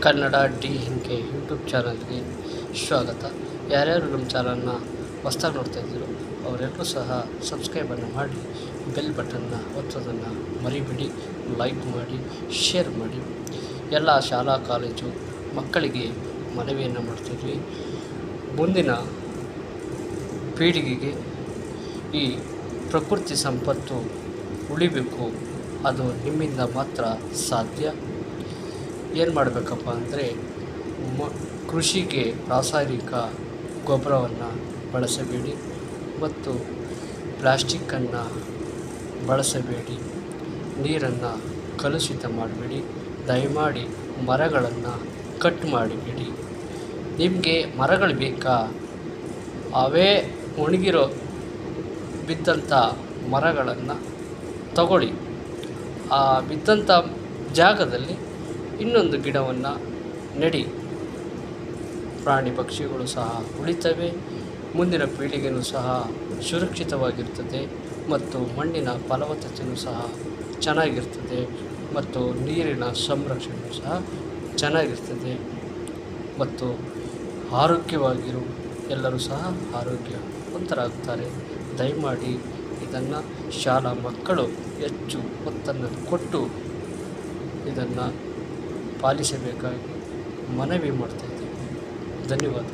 Kannada D ಹಿಂಗೆ YouTube ಚಾನಲ್ಗೆ ಸ್ವಾಗತ. ಯಾರ್ಯಾರು ನಮ್ಮ ಚಾನಲ್ನ ಹೊಸ್ದಾಗಿ ನೋಡ್ತಾ ಇದ್ದೀರೋ ಅವರೆಲ್ಲರೂ ಸಹ ಸಬ್ಸ್ಕ್ರೈಬನ್ನು ಮಾಡಿ ಬೆಲ್ ಬಟನ್ನ ಒತ್ತೋದನ್ನು ಮರಿಬೇಡಿ. ಲೈಕ್ ಮಾಡಿ, ಶೇರ್ ಮಾಡಿ. ಎಲ್ಲ ಶಾಲಾ ಕಾಲೇಜು ಮಕ್ಕಳಿಗೆ ಮನವಿಯನ್ನು ಮಾಡ್ತಿದ್ವಿ. ಮುಂದಿನ ಪೀಳಿಗೆಗೆ ಈ ಪ್ರಕೃತಿ ಸಂಪತ್ತು ಉಳಿಬೇಕು, ಅದು ನಿಮ್ಮಿಂದ ಮಾತ್ರ ಸಾಧ್ಯ. ಏನು ಮಾಡಬೇಕಪ್ಪ ಅಂದರೆ ಕೃಷಿಗೆ ರಾಸಾಯನಿಕ ಗೊಬ್ಬರವನ್ನು ಬಳಸಬೇಡಿ ಮತ್ತು ಪ್ಲಾಸ್ಟಿಕ್ಕನ್ನು ಬಳಸಬೇಡಿ. ನೀರನ್ನು ಕಲುಷಿತ ಮಾಡಬೇಡಿ. ದಯಮಾಡಿ ಮರಗಳನ್ನು ಕಟ್ ಮಾಡಿಬೇಡಿ. ನಿಮಗೆ ಮರಗಳು ಬೇಕಾ? ಅವೇ ಒಣಗಿರೋ ಬಿದ್ದಂಥ ಮರಗಳನ್ನು ತಗೊಳ್ಳಿ. ಆ ಬಿದ್ದಂಥ ಜಾಗದಲ್ಲಿ ಇನ್ನೊಂದು ಗಿಡವನ್ನು ನೆಡಿ. ಪ್ರಾಣಿ ಪಕ್ಷಿಗಳು ಸಹ ಉಳಿತವೆ, ಮುಂದಿನ ಪೀಳಿಗೆಯೂ ಸಹ ಸುರಕ್ಷಿತವಾಗಿರ್ತದೆ ಮತ್ತು ಮಣ್ಣಿನ ಫಲವತ್ತತೆಯೂ ಸಹ ಚೆನ್ನಾಗಿರ್ತದೆ ಮತ್ತು ನೀರಿನ ಸಂರಕ್ಷಣೆಯೂ ಸಹ ಚೆನ್ನಾಗಿರ್ತದೆ ಮತ್ತು ಆರೋಗ್ಯವಾಗಿರು ಎಲ್ಲರೂ ಸಹ ಆರೋಗ್ಯವಂತರಾಗ್ತಾರೆ. ದಯಮಾಡಿ ಇದನ್ನು ಶಾಲಾ ಮಕ್ಕಳು ಹೆಚ್ಚು ಒತ್ತನ್ನು ಕೊಟ್ಟು ಇದನ್ನು ಪಾಲಿಸಬೇಕಾಗಿ ಮನವಿ ಮಾಡ್ತಾಯಿದ್ದೇವೆ. ಧನ್ಯವಾದ.